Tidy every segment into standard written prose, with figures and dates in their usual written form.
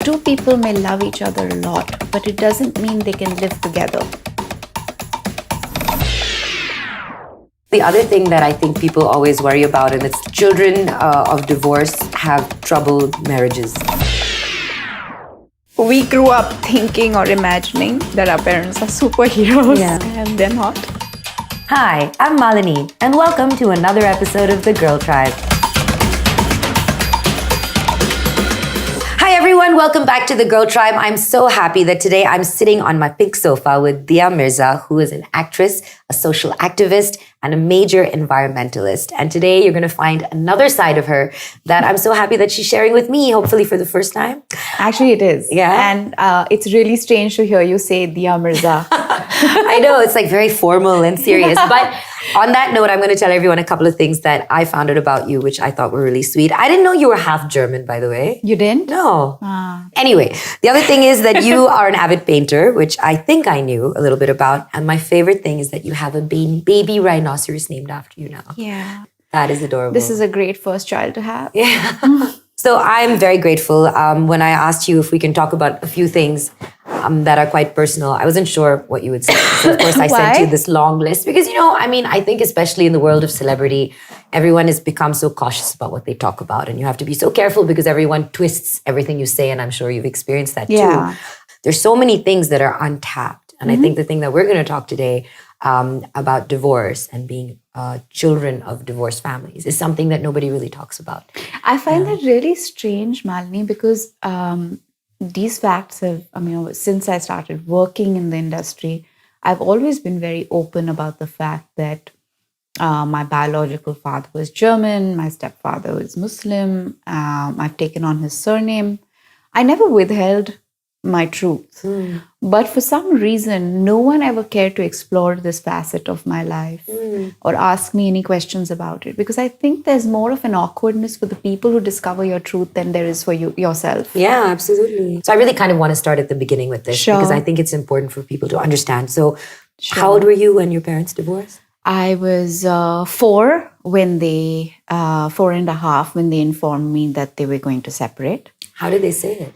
two people may love each other a lot, but it doesn't mean they can live together. The other thing that I think people always worry about, and it's children of divorce have troubled marriages. We grew up thinking or imagining that our parents are superheroes, and they're not. Hi, I'm Malini, and welcome to another episode of The Girl Tribe. Hi everyone, welcome back to The Girl Tribe. I'm so happy that today I'm sitting on my pink sofa with Mirza, who is an actress, a social activist, and a major environmentalist. And today you're going to find another side of her that I'm so happy that she's sharing with me, hopefully for the first time. Actually, it is. Yeah. And it's really strange to hear you say Mirza. I know, it's like very formal and serious. But on that note, I'm going to tell everyone a couple of things that I found out about you, which I thought were really sweet. I didn't know you were half German, by the way. You didn't? No. Anyway, the other thing is that you are an avid painter, which I think I knew a little bit about. And my favorite thing is that you have a baby rhinoceros named after you now. Yeah. That is adorable. This is a great first child to have. Yeah. So I'm very grateful. When I asked you if we can talk about a few things that are quite personal, I wasn't sure what you would say. So of course I sent you this long list because, I think especially in the world of celebrity, everyone has become so cautious about what they talk about. And you have to be so careful because everyone twists everything you say. And I'm sure you've experienced that too. There's so many things that are untapped. And I think the thing that we're going to talk today about divorce and being children of divorced families is something that nobody really talks about. I find that really strange, Malini, because these facts have, since I started working in the industry, I've always been very open about the fact that my biological father was German, my stepfather was Muslim, I've taken on his surname. I never withheld my truth. But for some reason, no one ever cared to explore this facet of my life or ask me any questions about it. Because I think there's more of an awkwardness for the people who discover your truth than there is for you yourself. Yeah, absolutely. So I really kind of want to start at the beginning with this because I think it's important for people to understand. So how old were you when your parents divorced? I was 4 when they, 4.5 when they informed me that they were going to separate. How did they say it?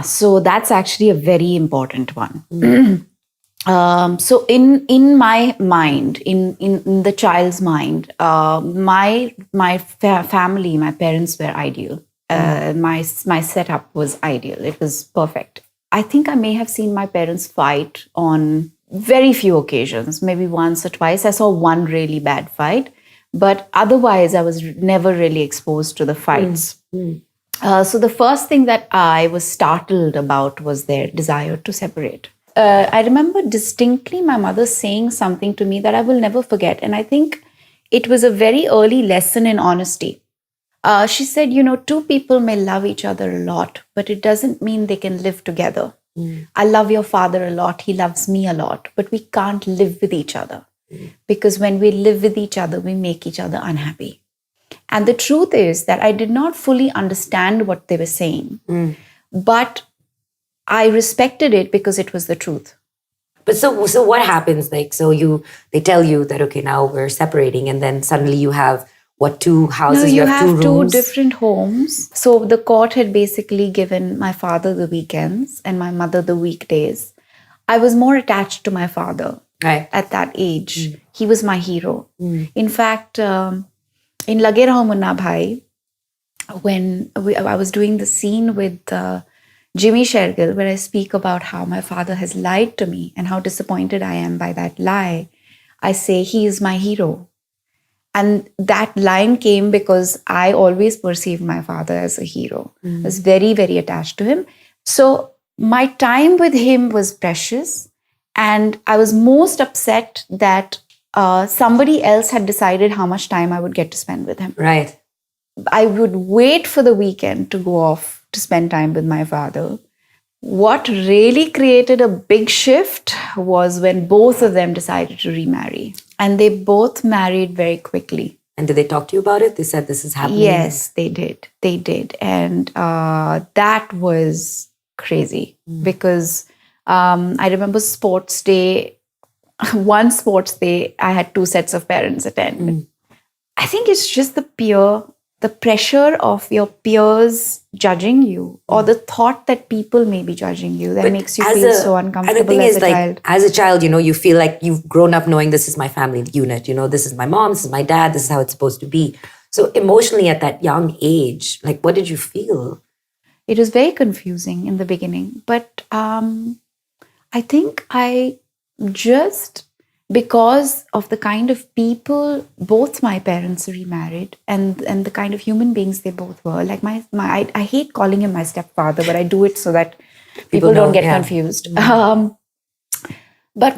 So that's actually a very important one. So in my mind, in the child's mind, my family, my parents were ideal. My setup was ideal. It was perfect. I think I may have seen my parents fight on very few occasions, maybe once or twice. I saw one really bad fight, but otherwise I was never really exposed to the fights. So the first thing that I was startled about was their desire to separate. I remember distinctly my mother saying something to me that I will never forget. And I think it was a very early lesson in honesty. She said, two people may love each other a lot, but it doesn't mean they can live together. I love your father a lot. He loves me a lot, but we can't live with each other. Because when we live with each other, we make each other unhappy. And the truth is that I did not fully understand what they were saying, but I respected it because it was the truth. But so what happens? They tell you that, okay, now we're separating, and then suddenly you have, 2 houses? No, you have 2 rooms? 2 different homes. So the court had basically given my father the weekends and my mother the weekdays. I was more attached to my father at that age. He was my hero. In fact, in Lage Raho Munna Bhai, when I was doing the scene with Jimmy Shergill, where I speak about how my father has lied to me and how disappointed I am by that lie, I say, he is my hero. And that line came because I always perceived my father as a hero. I was very, very attached to him. So my time with him was precious. And I was most upset that somebody else had decided how much time I would get to spend with him. Right. I would wait for the weekend to go off to spend time with my father. What really created a big shift was when both of them decided to remarry. And they both married very quickly. And did they talk to you about it? They said this is happening? Yes, they did. They did. And that was crazy because I remember sports day. One sports day, I had 2 sets of parents attend. I think it's just the pure the pressure of your peers judging you, or the thought that people may be judging you, that makes you feel so uncomfortable and the thing as is, a child. as a child, you feel like you've grown up knowing this is my family unit. This is my mom, this is my dad, this is how it's supposed to be. So emotionally at that young age, like, what did you feel? It was very confusing in the beginning, but I think I just, because of the kind of people both my parents remarried and the kind of human beings they both were, like I hate calling him my stepfather, but I do it so that people don't get confused. But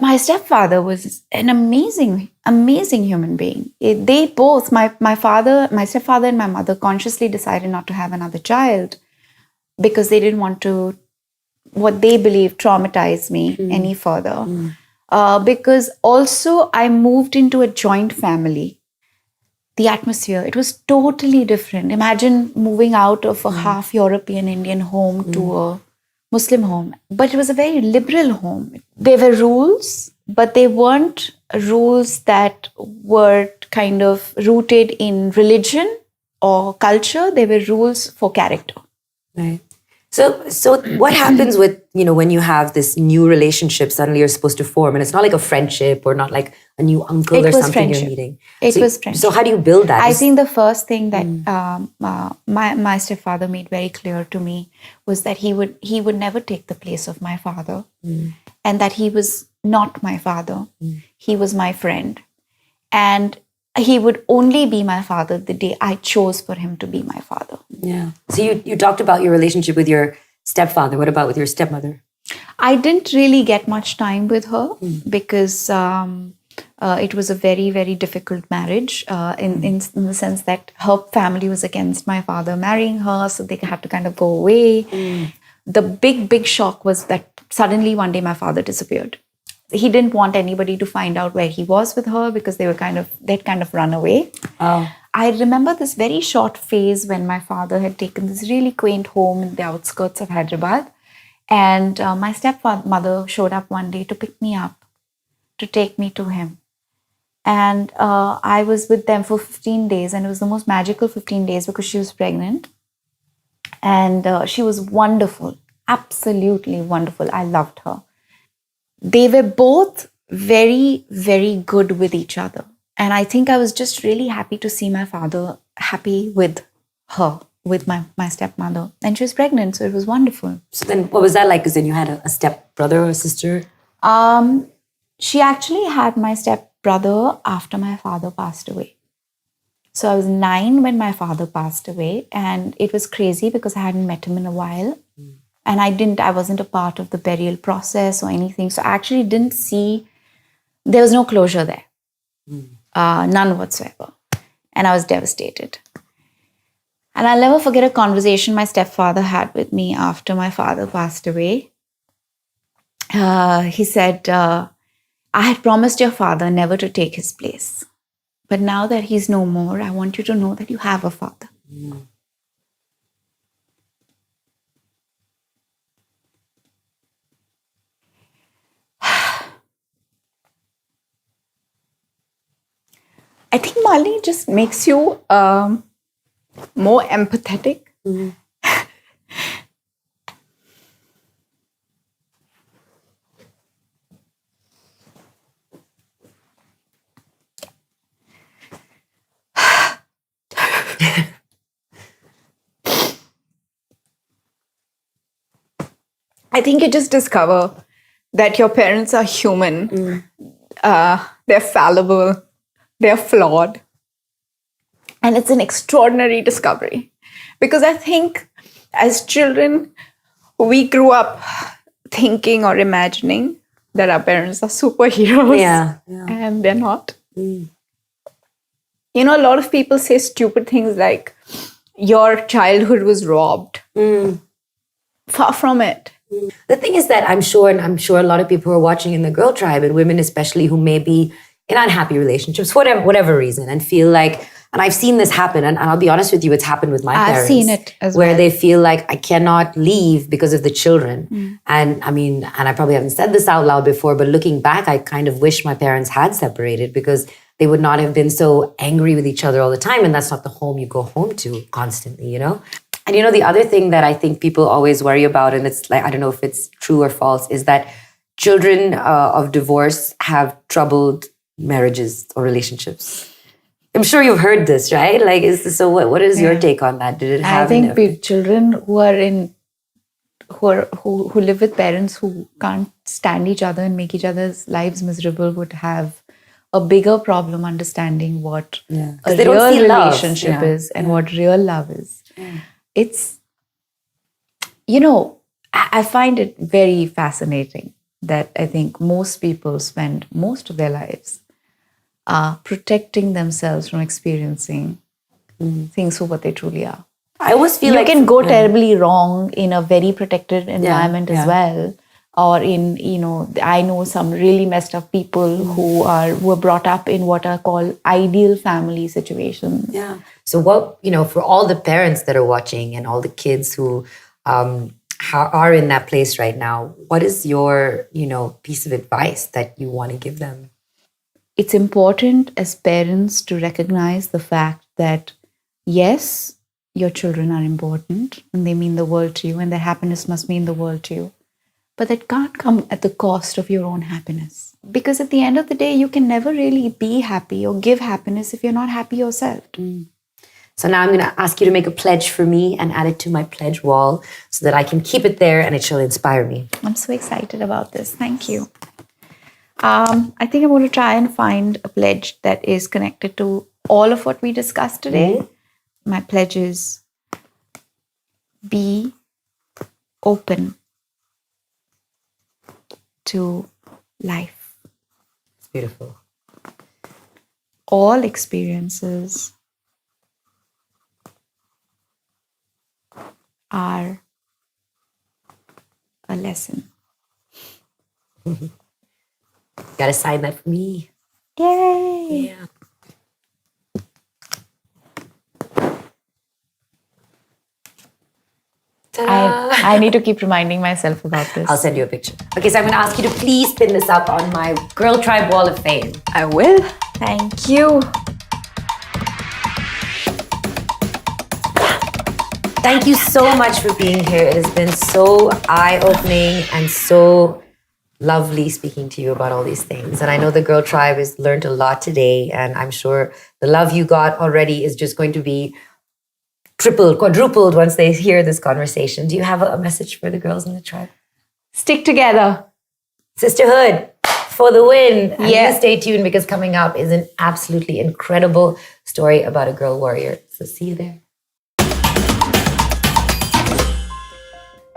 my stepfather was an amazing human being. They both, my stepfather and my mother consciously decided not to have another child because they didn't want to, what they believed, traumatize me any further. Because also I moved into a joint family. The atmosphere, it was totally different. Imagine moving out of a half European Indian home to a Muslim home. But it was a very liberal home. There were rules, but they weren't rules that were kind of rooted in religion or culture. They were rules for character. Right. So what happens with, when you have this new relationship suddenly you're supposed to form, and it's not like a friendship or not like a new uncle or something friendship. You're meeting. It was friendship. So how do you build that? I think the first thing that my stepfather made very clear to me was that he would never take the place of my father, and that he was not my father. He was my friend. And he would only be my father the day I chose for him to be my father. Yeah. So you talked about your relationship with your stepfather. What about with your stepmother? I didn't really get much time with her because it was a very, very difficult marriage in the sense that her family was against my father marrying her, so they had to kind of go away. The big shock was that suddenly one day my father disappeared. He didn't want anybody to find out where he was with her because they'd kind of run away. Oh. I remember this very short phase when my father had taken this really quaint home in the outskirts of Hyderabad. And my stepmother showed up one day to pick me up, to take me to him. And I was with them for 15 days, and it was the most magical 15 days because she was pregnant. And she was wonderful, absolutely wonderful. I loved her. They were both very, very good with each other. And I think I was just really happy to see my father happy with her, with my stepmother. And she was pregnant, so it was wonderful. So then what was that like? Because then you had a step brother or a sister? She actually had my stepbrother after my father passed away. So I was 9 when my father passed away. And it was crazy because I hadn't met him in a while. And I wasn't a part of the burial process or anything. So I actually didn't see, there was no closure there. None whatsoever. And I was devastated. And I'll never forget a conversation my stepfather had with me after my father passed away. He said, I had promised your father never to take his place. But now that he's no more, I want you to know that you have a father. I think Malini just makes you more empathetic. I think you just discover that your parents are human. They're fallible. They're flawed. And it's an extraordinary discovery. Because I think as children, we grew up thinking or imagining that our parents are superheroes. Yeah. And they're not. A lot of people say stupid things like, your childhood was robbed. Far from it. The thing is that I'm sure a lot of people who are watching in the Girl Tribe, and women especially, who may be in unhappy relationships, whatever reason, and feel like, and I've seen this happen, and I'll be honest with you, it's happened with my parents. I've seen it as well. Where they feel like, I cannot leave because of the children. And I probably haven't said this out loud before, but looking back, I kind of wish my parents had separated, because they would not have been so angry with each other all the time. And that's not the home you go home to constantly, And the other thing that I think people always worry about, and it's like, I don't know if it's true or false, is that children of divorce have troubled marriages or relationships. I'm sure you've heard this, right? Like, what is your take on that? Did it have? I think children who live with parents who can't stand each other and make each other's lives miserable would have a bigger problem understanding what a real relationship is and what real love is. Yeah. It's, I find it very fascinating that I think most people spend most of their lives protecting themselves from experiencing things for what they truly are. I always feel you can go terribly wrong in a very protected environment as well. Or I know some really messed up people who were brought up in what are called ideal family situations. Yeah. So what, for all the parents that are watching and all the kids who are in that place right now, what is your, piece of advice that you want to give them? It's important as parents to recognize the fact that, yes, your children are important and they mean the world to you and their happiness must mean the world to you. But that can't come at the cost of your own happiness. Because at the end of the day, you can never really be happy or give happiness if you're not happy yourself. So now I'm going to ask you to make a pledge for me and add it to my pledge wall so that I can keep it there and it shall inspire me. I'm so excited about this. Thank you. I think I'm going to try and find a pledge that is connected to all of what we discussed today. My pledge is be open to life. It's beautiful. All experiences are a lesson. Gotta sign that for me. Yay! Yeah. I need to keep reminding myself about this. I'll send you a picture. Okay, so I'm going to ask you to please pin this up on my Girl Tribe Wall of Fame. I will. Thank you. Thank you so much for being here. It has been so eye-opening and so lovely speaking to you about all these things. And I know the Girl Tribe has learned a lot today, and I'm sure the love you got already is just going to be tripled, quadrupled once they hear this conversation. Do you have a message for the girls in the tribe? Stick together. Sisterhood for the win. And stay tuned because coming up is an absolutely incredible story about a girl warrior. So see you there.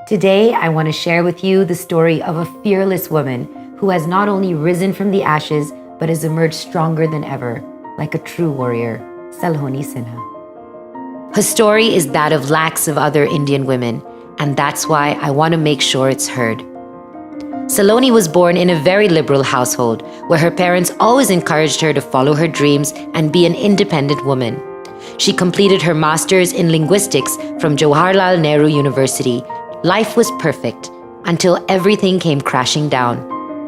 Today, I want to share with you the story of a fearless woman who has not only risen from the ashes, but has emerged stronger than ever, like a true warrior, Saloni Sinha. Her story is that of lakhs of other Indian women, and that's why I want to make sure it's heard. Saloni was born in a very liberal household where her parents always encouraged her to follow her dreams and be an independent woman. She completed her master's in linguistics from Jawaharlal Nehru University. Life was perfect until everything came crashing down.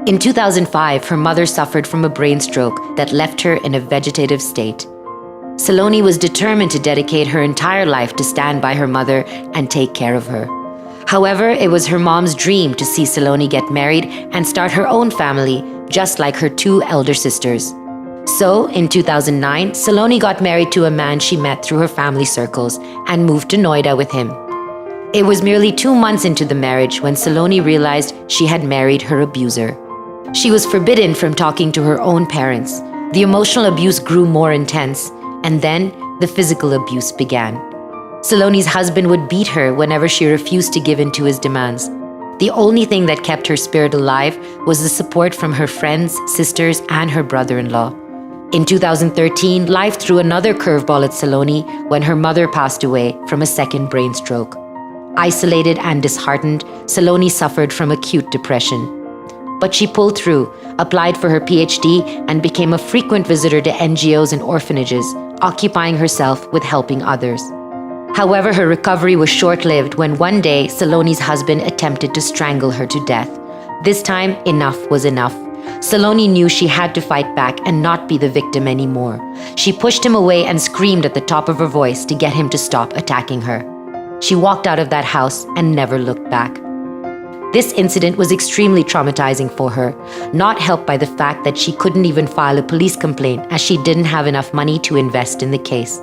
In 2005, her mother suffered from a brain stroke that left her in a vegetative state. Saloni was determined to dedicate her entire life to stand by her mother and take care of her. However, it was her mom's dream to see Saloni get married and start her own family, just like her two elder sisters. So, in 2009, Saloni got married to a man she met through her family circles and moved to Noida with him. It was merely 2 months into the marriage when Saloni realized she had married her abuser. She was forbidden from talking to her own parents. The emotional abuse grew more intense, and then the physical abuse began. Saloni's husband would beat her whenever she refused to give in to his demands. The only thing that kept her spirit alive was the support from her friends, sisters, and her brother-in-law. In 2013, life threw another curveball at Saloni when her mother passed away from a second brain stroke. Isolated and disheartened, Saloni suffered from acute depression. But she pulled through, applied for her PhD, and became a frequent visitor to NGOs and orphanages, occupying herself with helping others. However, her recovery was short-lived when one day Saloni's husband attempted to strangle her to death. This time, enough was enough. Saloni knew she had to fight back and not be the victim anymore. She pushed him away and screamed at the top of her voice to get him to stop attacking her. She walked out of that house and never looked back. This incident was extremely traumatizing for her, not helped by the fact that she couldn't even file a police complaint as she didn't have enough money to invest in the case.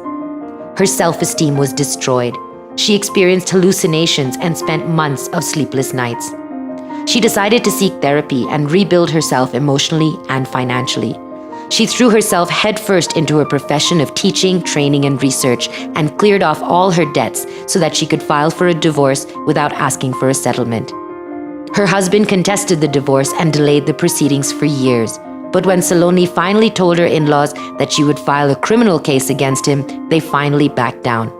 Her self-esteem was destroyed. She experienced hallucinations and spent months of sleepless nights. She decided to seek therapy and rebuild herself emotionally and financially. She threw herself headfirst into her profession of teaching, training, and research and cleared off all her debts so that she could file for a divorce without asking for a settlement. Her husband contested the divorce and delayed the proceedings for years. But when Saloni finally told her in-laws that she would file a criminal case against him, they finally backed down.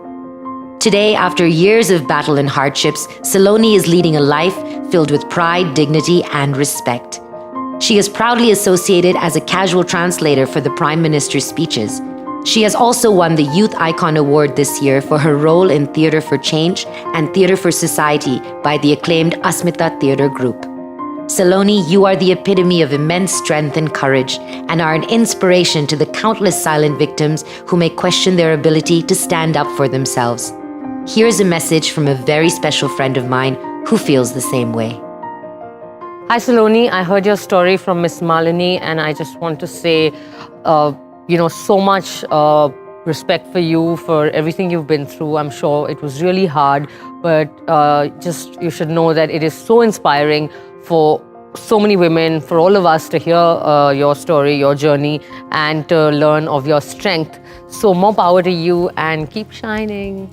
Today, after years of battle and hardships, Saloni is leading a life filled with pride, dignity, and respect. She is proudly associated as a casual translator for the Prime Minister's speeches. She has also won the Youth Icon Award this year for her role in Theatre for Change and Theatre for Society by the acclaimed Asmita Theatre Group. Saloni, you are the epitome of immense strength and courage and are an inspiration to the countless silent victims who may question their ability to stand up for themselves. Here's a message from a very special friend of mine who feels the same way. Hi Saloni, I heard your story from MissMalini and I just want to say, so much respect for you, for everything you've been through. I'm sure it was really hard, but you should know that it is so inspiring for so many women, for all of us to hear your story, your journey, and to learn of your strength. So more power to you and keep shining.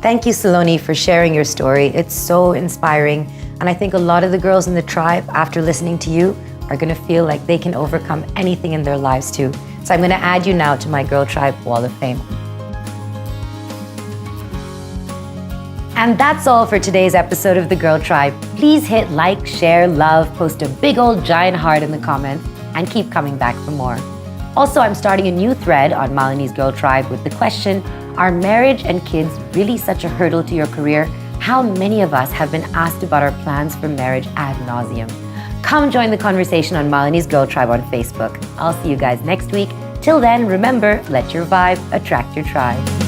Thank you, Saloni, for sharing your story. It's so inspiring. And I think a lot of the girls in the tribe, after listening to you, are going to feel like they can overcome anything in their lives too. So I'm going to add you now to my Girl Tribe Wall of Fame. And that's all for today's episode of The Girl Tribe. Please hit like, share, love, post a big old giant heart in the comments, and keep coming back for more. Also, I'm starting a new thread on Malini's Girl Tribe with the question, are marriage and kids really such a hurdle to your career? How many of us have been asked about our plans for marriage ad nauseum? Come join the conversation on Malini's Girl Tribe on Facebook. I'll see you guys next week. Till then, remember, let your vibe attract your tribe.